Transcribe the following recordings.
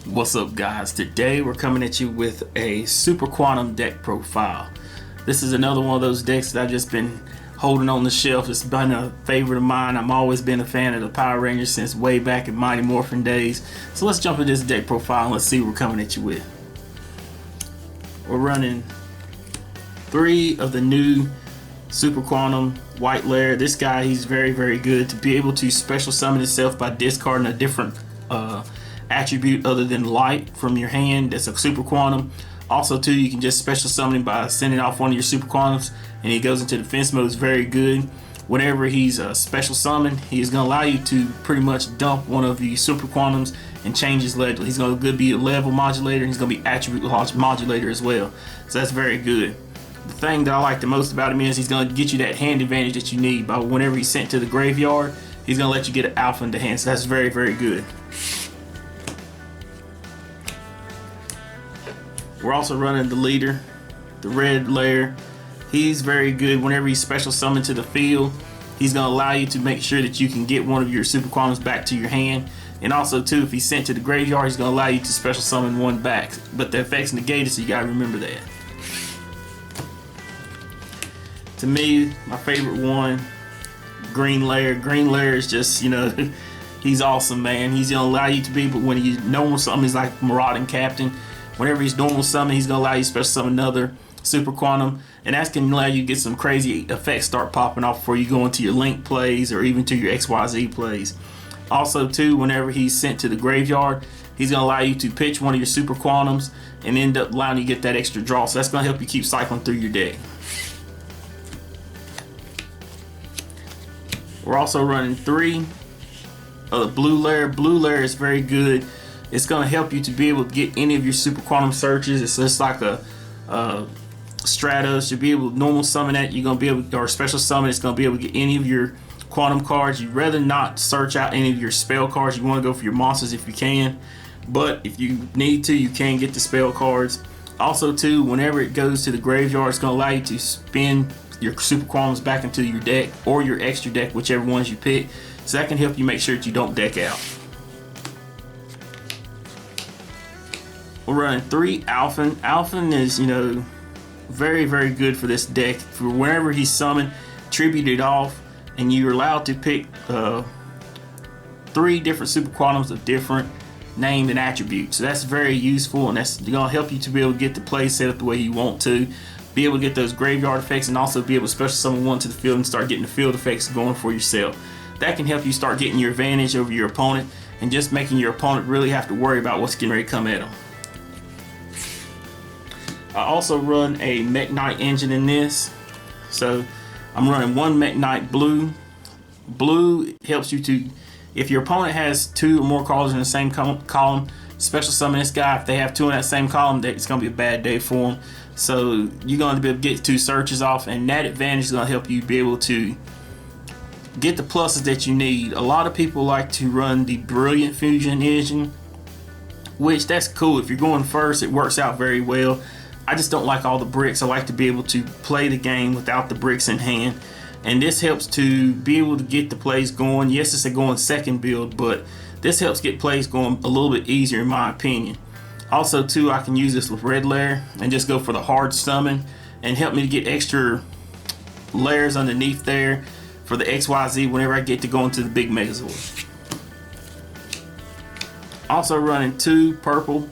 What's up, guys? Today we're coming at you with a Super Quantum deck profile. This is another one of those decks that I've just been holding on the shelf. It's been a favorite of mine. I've always been a fan of the Power Rangers since way back in Mighty Morphin days. So let's jump into this deck profile and let's see what we're coming at you with. We're running 3 of the new Super Quantum White Lair. This guy, he's very, very good to be able to special summon himself by discarding a different attribute other than light from your hand. That's a Super Quantum. Also too, you can just special summon him by sending off one of your Super Quantums and he goes into defense mode. It's very good. Whenever he's a special summon, he's going to allow you to pretty much dump one of the Super Quantums and change his level. He's going to be a level modulator and he's going to be attribute modulator as well. So that's very good. The thing that I like the most about him is he's going to get you that hand advantage that you need. By whenever he's sent to the graveyard, he's going to let you get an alpha into hand. So that's very, very good. We're also running the leader, the red layer. He's very good. Whenever he's special summoned to the field, he's going to allow you to make sure that you can get one of your Super Quantums back to your hand. And also too, if he's sent to the graveyard, he's going to allow you to special summon one back. But the effect's negated, so you got to remember that. To me, my favorite one, green layer. Green layer is just, you know, he's awesome, man. He's going to allow you to be, but when he's normal summon, he's like marauding captain. Whenever he's normal summon, he's going to allow you to special summon another Super Quantum. And that's going to allow you to get some crazy effects start popping off before you go into your Link plays or even to your XYZ plays. Also too, whenever he's sent to the graveyard, he's going to allow you to pitch one of your Super Quantums and end up allowing you to get that extra draw. So that's going to help you keep cycling through your deck. We're also running 3 of the blue layer. Blue layer is very good. It's going to help you to be able to get any of your Super Quantum searches. It's just like a Stratos. You'll be able to normal summon that. You're going to be able to, or special summon, it's going to be able to get any of your Quantum cards. You'd rather not search out any of your spell cards. You want to go for your monsters if you can. But if you need to, you can get the spell cards. Also too, whenever it goes to the graveyard, it's going to allow you to spin your Super Quantums back into your deck or your extra deck, whichever ones you pick. So that can help you make sure that you don't deck out. We're running 3 Alphen. Alphen is, you know, very, very good for this deck. For whenever he's summoned, tribute it off, and you're allowed to pick 3 different Super Quantums of different named and attributes. So that's very useful, and that's going to help you to be able to get the play set up the way you want to. Be able to get those graveyard effects and also be able to special summon one to the field and start getting the field effects going for yourself. That can help you start getting your advantage over your opponent and just making your opponent really have to worry about what's getting ready to come at them. I also run a Mech Knight engine in this. So I'm running 1 Mech Knight blue. Blue helps you to, if your opponent has 2 or more cards in the same column, special summon this guy. If they have 2 in that same column, it's going to be a bad day for them. So you're going to be able to get 2 searches off, and that advantage is going to help you be able to get the pluses that you need. A lot of people like to run the Brilliant Fusion engine, which that's cool. If you're going first, it works out very well. I just don't like all the bricks. I like to be able to play the game without the bricks in hand. And this helps to be able to get the plays going. Yes, it's a going second build, but this helps get plays going a little bit easier in my opinion. Also too, I can use this with red layer and just go for the hard summon and help me to get extra layers underneath there for the XYZ whenever I get to go into the big Megazord. Also running 2 purple.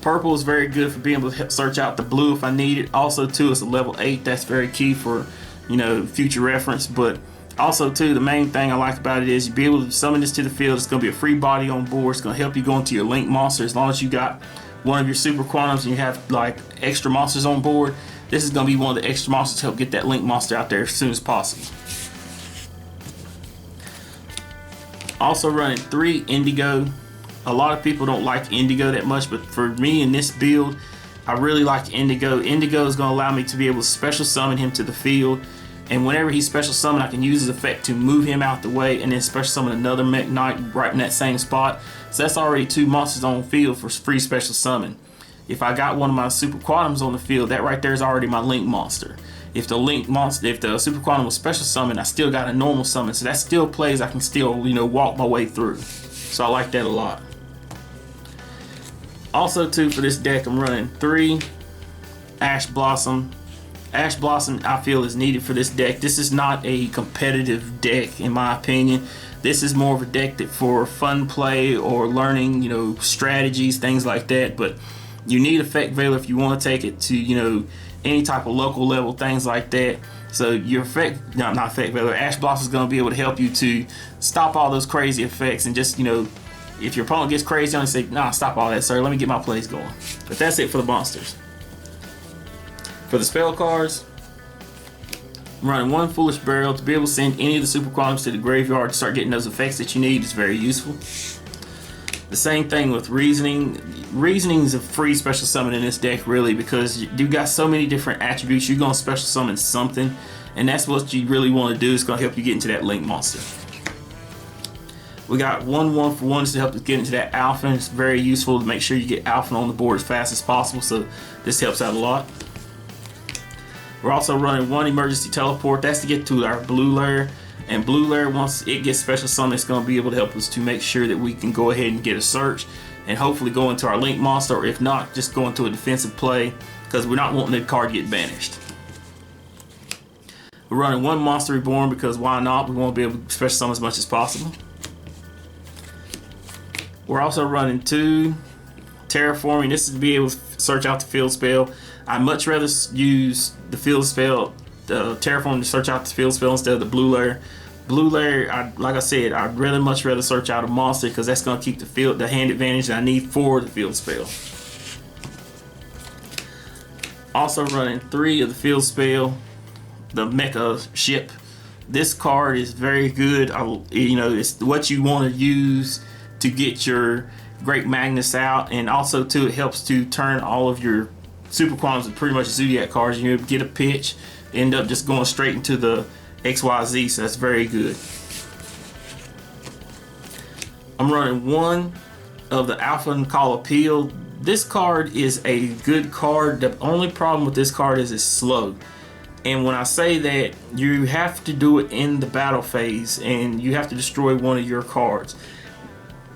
Purple is very good for being able to search out the blue if I need it. Also too, it's a level 8. That's very key for, you know, future reference. But also too, the main thing I like about it is you'll be able to summon this to the field. It's going to be a free body on board. It's going to help you go into your Link monster as long as you got one of your Super Quantums and you have like extra monsters on board. This is going to be one of the extra monsters to help get that Link monster out there as soon as possible. Also running 3 Indigo. A lot of people don't like Indigo that much, but for me in this build, I really like Indigo. Indigo is going to allow me to be able to special summon him to the field, and whenever he's special summoned, I can use his effect to move him out the way and then special summon another Mech Knight right in that same spot. So that's already 2 monsters on field for free special summon. if I got one of my super quantums on the field, that right there is already my link monster. If the super quantum was special summon, I still got a normal summon, so that still plays. I can still, you know, walk my way through. So I like that a lot. Also too, for this deck, I'm running 3 Ash Blossom. Ash Blossom, I feel, is needed for this deck. This is not a competitive deck, in my opinion. This is more of a deck that for fun play or learning, you know, strategies, things like that. But you need Effect Veiler if you want to take it to, you know, any type of local level, things like that. So your not Effect Veiler, Ash Blossom is going to be able to help you to stop all those crazy effects and just, you know, if your opponent gets crazy on you, say, nah, stop all that, sir. Let me get my plays going. But that's it for the monsters. For the spell cards, I'm running 1 Foolish Burial. To be able to send any of the super quantums to the graveyard to start getting those effects that you need is very useful. The same thing with Reasoning. Reasoning is a free special summon in this deck, really, because you've got so many different attributes. You're going to special summon something, and that's what you really want to do. It's going to help you get into that link monster. We got 1 1-for-1s to help us get into that alpha. It's very useful to make sure you get alpha on the board as fast as possible, so this helps out a lot. We're also running 1 Emergency Teleport. That's to get to our blue layer. And blue layer, once it gets special summon, it's going to be able to help us to make sure that we can go ahead and get a search and hopefully go into our link monster, or if not, just go into a defensive play, because we're not wanting the card to get banished. We're running 1 Monster Reborn because why not? We want to be able to special summon as much as possible. We're also running 2 Terraforming. This is to be able to search out the field spell. I much rather use the field spell, the Terraform, to search out the field spell instead of the blue layer. Blue layer, like I said, I'd much rather search out a monster because that's going to keep the hand advantage that I need for the field spell. Also running 3 of the field spell, the Mecha Ship. This card is very good. You know, it's what you want to use to get your Great Magnus out, and also too, it helps to turn all of your super quantums and pretty much Zodiac cards. You get a pitch, end up just going straight into the XYZ, so that's very good. I'm running 1 of the Alpha and Call Appeal. This card is a good card. The only problem with this card is it's slow. And when I say that, you have to do it in the battle phase and you have to destroy one of your cards.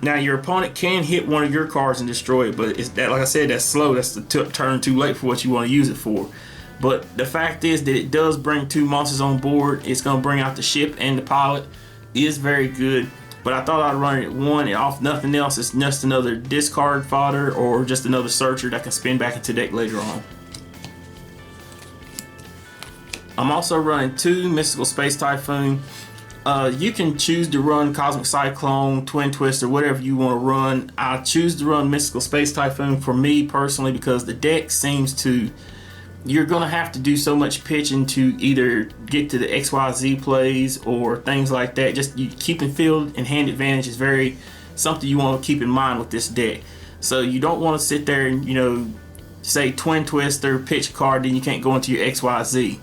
Now your opponent can hit one of your cards and destroy it, but it's that, like I said, that's slow. That's the turn too late for what you want to use it for. But the fact is that it does bring 2 monsters on board. It's going to bring out the ship and the pilot. It is very good. But I thought I'd run it 1 and off nothing else. It's just another discard fodder or just another searcher that can spin back into deck later on. I'm also running 2 Mystical Space Typhoon. You can choose to run Cosmic Cyclone, Twin Twister, whatever you want to run. I choose to run Mystical Space Typhoon for me personally because the deck seems to, you're going to have to do so much pitching to either get to the XYZ plays or things like that. Just keeping field and hand advantage is very something you want to keep in mind with this deck. So you don't want to sit there and, you know, say Twin Twister, pitch a card, then you can't go into your XYZ.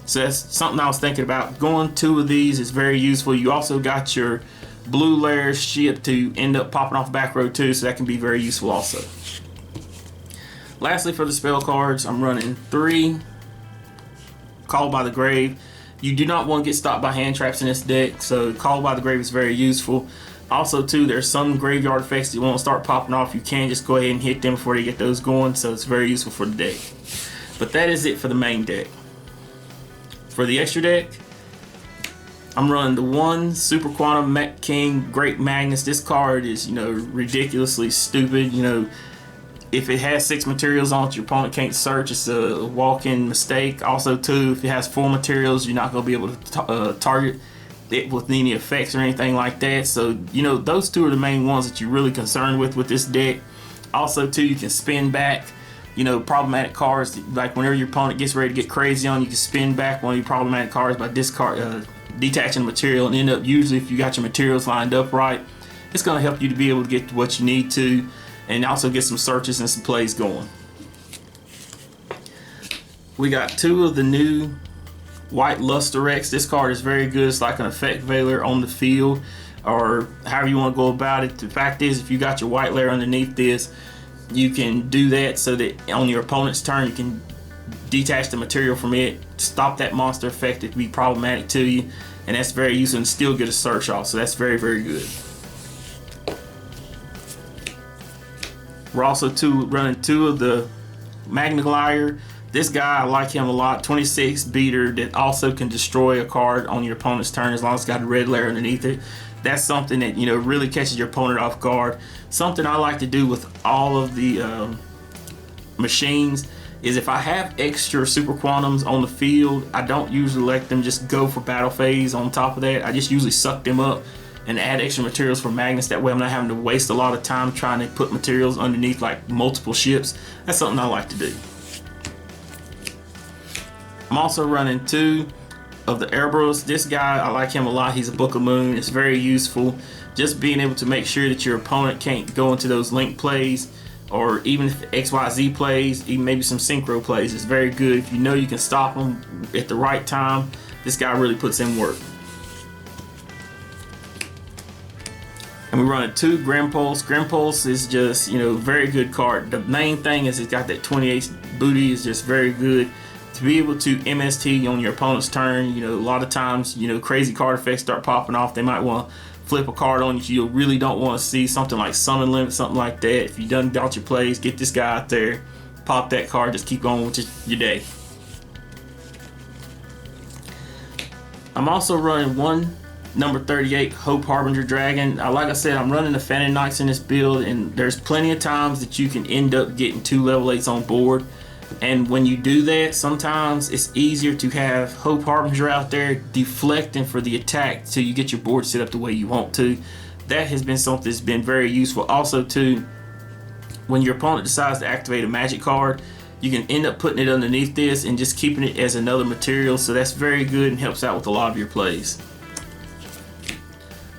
So that's something I was thinking about. Going 2 of these is very useful. You also got your blue layer ship to end up popping off back row too, so that can be very useful also. Lastly, for the spell cards, I'm running 3 Call by the Grave. You do not want to get stopped by hand traps in this deck, so Call by the Grave is very useful. Also too, there's some graveyard effects that you want to start popping off. You can just go ahead and hit them before you get those going, so it's very useful for the deck. But that is it for the main deck. For the extra deck, I'm running the 1 Super Quantum Mech King Great Magnus. This card is, you know, ridiculously stupid. You know, if it has 6 materials on it, your opponent can't search. It's a walk-in mistake. Also, too, if it has 4 materials, you're not going to be able to target it with any effects or anything like that. So, you know, those 2 are the main ones that you're really concerned with this deck. Also, too, you can spin back, you know, problematic cards. Like whenever your opponent gets ready to get crazy on you, can spin back one of your problematic cards by detaching the material and end up, usually if you got your materials lined up right, it's going to help you to be able to get to what you need to and also get some searches and some plays going. We got 2 of the new White Luster X. This card is very good. It's like an Effect Veiler on the field or however you want to go about it. The fact is, if you got your white layer underneath this, you can do that so that on your opponent's turn you can detach the material from it, stop that monster effect that could be problematic to you, and that's very useful, and still get a search off. So that's very, very good. We're also running 2 of the Magniglier. This guy, I like him a lot. 26 beater that also can destroy a card on your opponent's turn as long as it's got a red layer underneath it. That's something that, you know, really catches your opponent off guard. Something I like to do with all of the machines is if I have extra super quantums on the field, I don't usually let them just go for battle phase on top of that. I just usually suck them up and add extra materials for magnets. That way I'm not having to waste a lot of time trying to put materials underneath like multiple ships. That's something I like to do. I'm also running 2 of the Airbros. This guy, I like him a lot. He's a Book of Moon. It's very useful. Just being able to make sure that your opponent can't go into those link plays, or even if XYZ plays, even maybe some synchro plays, is very good. If you know you can stop them at the right time, this guy really puts in work. And we run a 2 Grimpulse. Grimpulse is just, you know, very good card. The main thing is it's got that 28 booty, is just very good. To be able to MST on your opponent's turn, you know, a lot of times, you know, crazy card effects start popping off. They might want to flip a card on you. You really don't want to see something like Summon Limit, something like that. If you done got your plays, get this guy out there, pop that card, just keep going with your day. I'm also running 1 number 38 Hope Harbinger Dragon. Like I said, I'm running the Phantom Knights in this build, and there's plenty of times that you can end up getting 2 level 8s on board. And when you do that, sometimes it's easier to have Hope Harbinger out there deflecting for the attack till you get your board set up the way you want to. That has been something that's been very useful. Also too, when your opponent decides to activate a magic card, you can end up putting it underneath this and just keeping it as another material. So that's very good and helps out with a lot of your plays.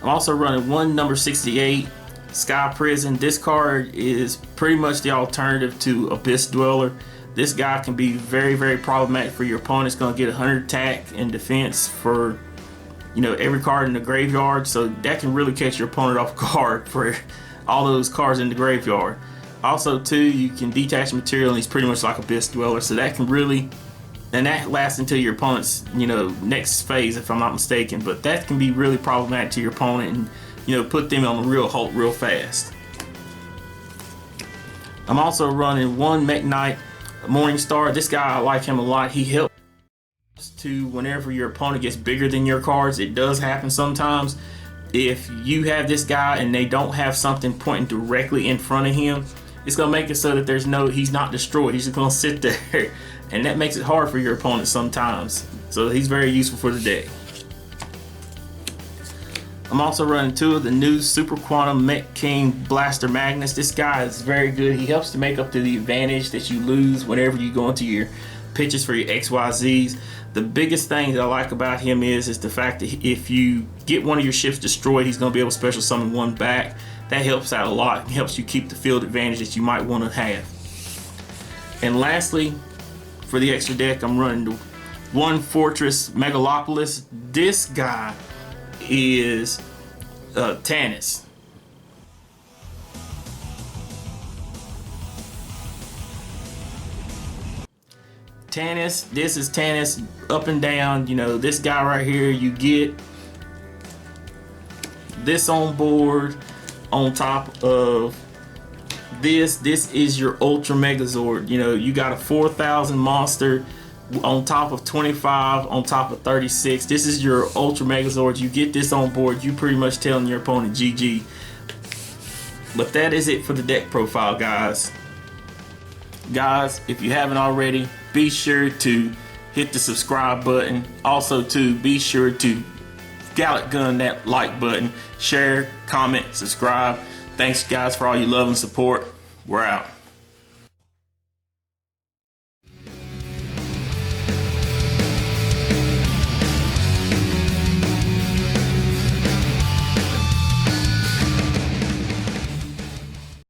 I'm also running 1 number 68 Sky Prison. This card is pretty much the alternative to Abyss Dweller. This guy can be very, very problematic for your opponent. It's going to get 100 attack and defense for, you know, every card in the graveyard. So that can really catch your opponent off guard for all those cards in the graveyard. Also, too, you can detach material, and he's pretty much like Abyss Dweller. So that can really, and that lasts until your opponent's, you know, next phase, if I'm not mistaken. But that can be really problematic to your opponent and, you know, put them on a real halt real fast. I'm also running 1 Mech Knight Morningstar. This guy, I like him a lot. He helps to, whenever your opponent gets bigger than your cards, it does happen sometimes. If you have this guy and they don't have something pointing directly in front of him, it's gonna make it so that he's not destroyed. He's just gonna sit there, and that makes it hard for your opponent sometimes. So he's very useful for the deck. I'm also running 2 of the new Super Quantum Mech King Blaster Magnus. This guy is very good. He helps to make up to the advantage that you lose whenever you go into your pitches for your XYZs. The biggest thing that I like about him is the fact that if you get one of your ships destroyed, he's going to be able to special summon 1 back. That helps out a lot. It helps you keep the field advantage that you might want to have. And lastly, for the extra deck, I'm running the 1 Fortress Megalopolis. This guy is Tues. Tues, this is Tues up and down. You know, this guy right here, you get this on board on top of this. This is your Ultra Megazord. You know, you got a 4,000 monster on top of 25, on top of 36. This is your Ultra Megazord. You get this on board, you pretty much telling your opponent GG. But that is it for the deck profile, guys. Guys, if you haven't already, be sure to hit the subscribe button. Also, to be sure to Gallic gun that like button, share, comment, subscribe. Thanks, guys, for all your love and support. We're out.